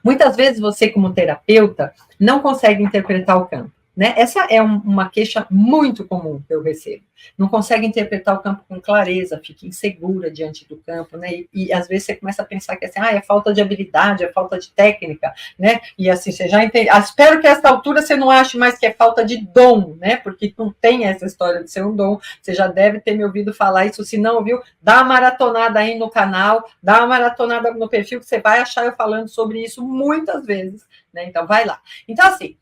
Muitas vezes você, como terapeuta, não consegue interpretar o campo. Né? Essa é uma queixa muito comum que eu recebo. Não consegue interpretar o campo com clareza, fica insegura diante do campo, né? E às vezes você começa a pensar que assim, é falta de habilidade, é falta de técnica, né? E assim, você já entende. Espero que a essa altura você não ache mais que é falta de dom, né? Porque não tem essa história de ser um dom. Você já deve ter me ouvido falar isso. Se não ouviu, dá uma maratonada aí no canal, dá uma maratonada no perfil, que você vai achar eu falando sobre isso muitas vezes, né? Então, vai lá. Então, assim,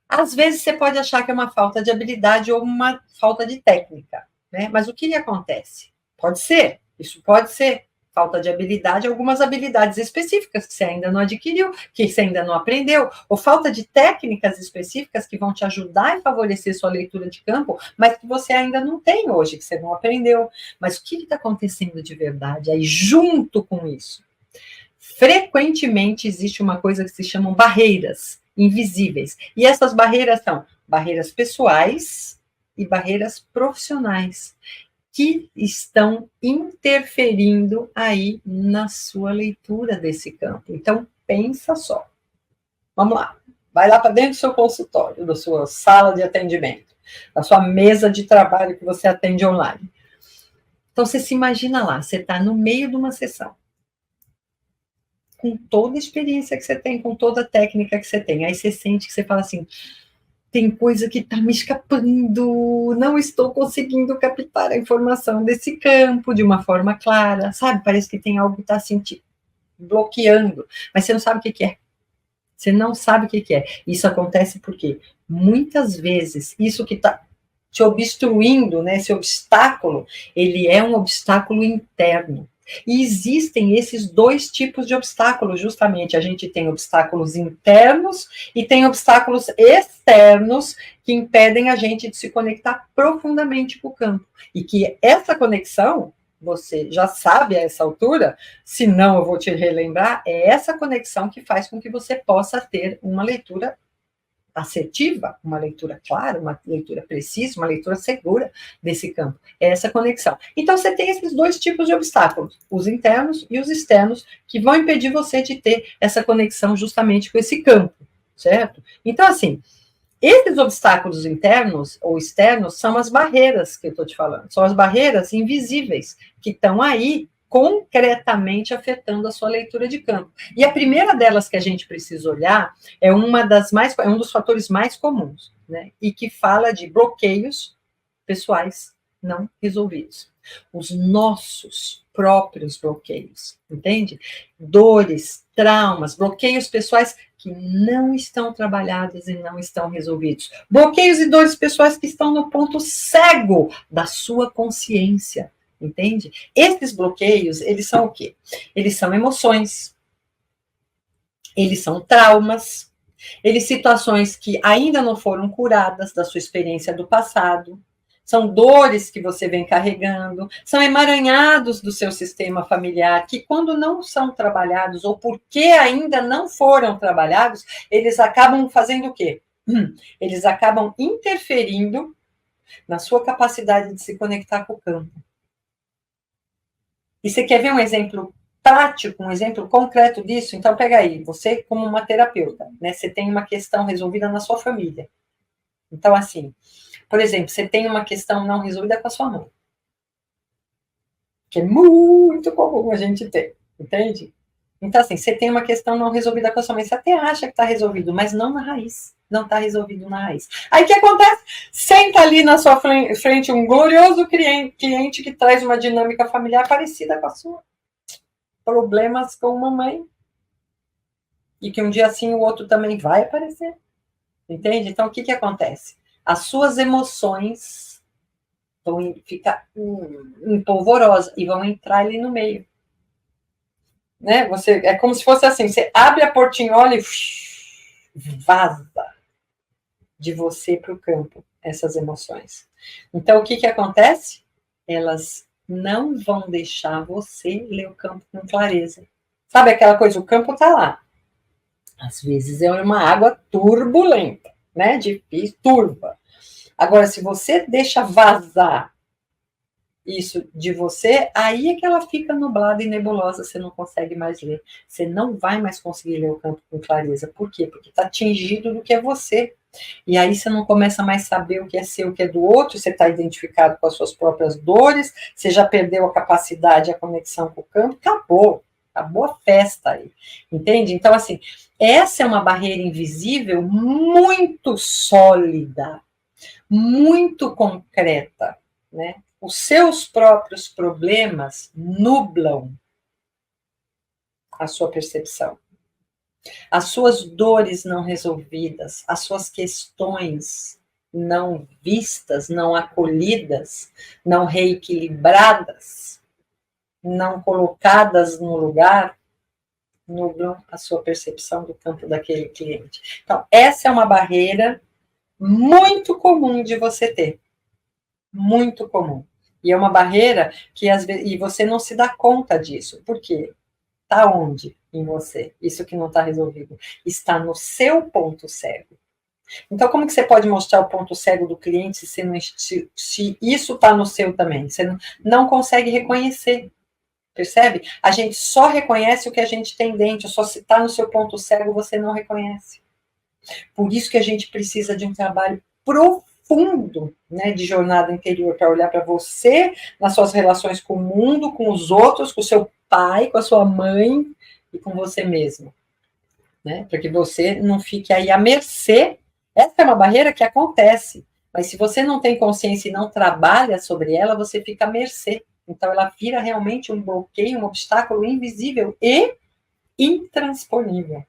às vezes você pode achar que é uma falta de habilidade ou uma falta de técnica, né? Mas o que acontece? Pode ser, isso pode ser falta de habilidade, algumas habilidades específicas que você ainda não adquiriu, que você ainda não aprendeu, ou falta de técnicas específicas que vão te ajudar e favorecer sua leitura de campo, mas que você ainda não tem hoje, que você não aprendeu. Mas o que está acontecendo de verdade aí junto com isso? Frequentemente existe uma coisa que se chamam barreiras invisíveis. E essas barreiras são barreiras pessoais e barreiras profissionais, que estão interferindo aí na sua leitura desse campo. Então, pensa só. Vamos lá. Vai lá para dentro do seu consultório, da sua sala de atendimento, da sua mesa de trabalho que você atende online. Então, você se imagina lá, você está no meio de uma sessão, com toda a experiência que você tem, com toda a técnica que você tem. Aí você sente que você fala assim, tem coisa que está me escapando, não estou conseguindo captar a informação desse campo de uma forma clara, sabe? Parece que tem algo que está assim, te bloqueando, mas você não sabe o que é. Você não sabe o que é. Isso acontece porque muitas vezes isso que está te obstruindo, né, esse obstáculo, ele é um obstáculo interno. E existem esses dois tipos de obstáculos, justamente. A gente tem obstáculos internos e tem obstáculos externos que impedem a gente de se conectar profundamente com o campo. E que essa conexão, você já sabe a essa altura, se não eu vou te relembrar, é essa conexão que faz com que você possa ter uma leitura assertiva, uma leitura clara, uma leitura precisa, uma leitura segura desse campo. É essa conexão. Então, você tem esses dois tipos de obstáculos, os internos e os externos, que vão impedir você de ter essa conexão justamente com esse campo, certo? Então, assim, esses obstáculos internos ou externos são as barreiras que eu estou te falando, são as barreiras invisíveis que estão aí concretamente afetando a sua leitura de campo. E a primeira delas que a gente precisa olhar é é um dos fatores mais comuns, né? E que fala de bloqueios pessoais não resolvidos. Os nossos próprios bloqueios, entende? Dores, traumas, bloqueios pessoais que não estão trabalhados e não estão resolvidos. Bloqueios e dores pessoais que estão no ponto cego da sua consciência, entende? Esses bloqueios, eles são o quê? Eles são emoções, eles são traumas, eles situações que ainda não foram curadas da sua experiência do passado, são dores que você vem carregando, são emaranhados do seu sistema familiar, que quando não são trabalhados, ou porque ainda não foram trabalhados, eles acabam fazendo o quê? Eles acabam interferindo na sua capacidade de se conectar com o campo. E você quer ver um exemplo prático, um exemplo concreto disso? Então, pega aí, você como uma terapeuta, né? Você tem uma questão resolvida na sua família. Então, assim, por exemplo, você tem uma questão não resolvida com a sua mãe, que é muito comum a gente ter, entende? Então, assim, você tem uma questão não resolvida com a sua mãe, você até acha que está resolvido, mas não na raiz, não está resolvido na raiz. Aí o que acontece? Senta ali na sua frente um glorioso cliente que traz uma dinâmica familiar parecida com a sua. Problemas com uma mãe. E que um dia assim o outro também vai aparecer. Entende? Então, o que acontece? As suas emoções vão ficar empolvorosas e vão entrar ali no meio. Né? É como se fosse assim, você abre a portinhola e vaza de você para o campo essas emoções. Então, o que acontece? Elas não vão deixar você ler o campo com clareza. Sabe aquela coisa, o campo está lá. Às vezes é uma água turbulenta, né? Difícil, turva. Agora, se você deixa vazar isso de você, aí é que ela fica nublada e nebulosa, você não consegue mais ler. Você não vai mais conseguir ler o campo com clareza. Por quê? Porque está tingido do que é você. E aí você não começa mais a saber o que é seu, o que é do outro, você está identificado com as suas próprias dores, você já perdeu a capacidade, a conexão com o campo, acabou a festa aí, entende? Então, assim, essa é uma barreira invisível muito sólida, muito concreta, né? Os seus próprios problemas nublam a sua percepção. As suas dores não resolvidas, as suas questões não vistas, não acolhidas, não reequilibradas, não colocadas no lugar, nublam a sua percepção do campo daquele cliente. Então, essa é uma barreira muito comum de você ter. Muito comum. E é uma barreira que, às vezes, e você não se dá conta disso. Por quê? Está onde em você? Isso que não está resolvido. Está no seu ponto cego. Então, como que você pode mostrar o ponto cego do cliente se isso está no seu também? Você não consegue reconhecer. Percebe? A gente só reconhece o que a gente tem dentro, só se está no seu ponto cego, você não reconhece. Por isso que a gente precisa de um trabalho profundo, né, de jornada interior, para olhar para você, nas suas relações com o mundo, com os outros, com o seu pai, com a sua mãe e com você mesmo. Né? Para que você não fique aí à mercê. Essa é uma barreira que acontece, mas se você não tem consciência e não trabalha sobre ela, você fica à mercê. Então, ela vira realmente um bloqueio, um obstáculo invisível e intransponível.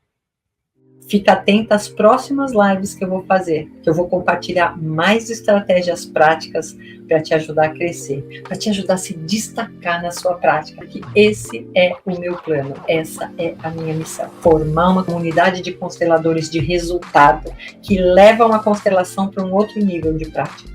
Fica atenta às próximas lives que eu vou fazer, que eu vou compartilhar mais estratégias práticas para te ajudar a crescer, para te ajudar a se destacar na sua prática, que esse é o meu plano, essa é a minha missão. Formar uma comunidade de consteladores de resultado que levam a constelação para um outro nível de prática.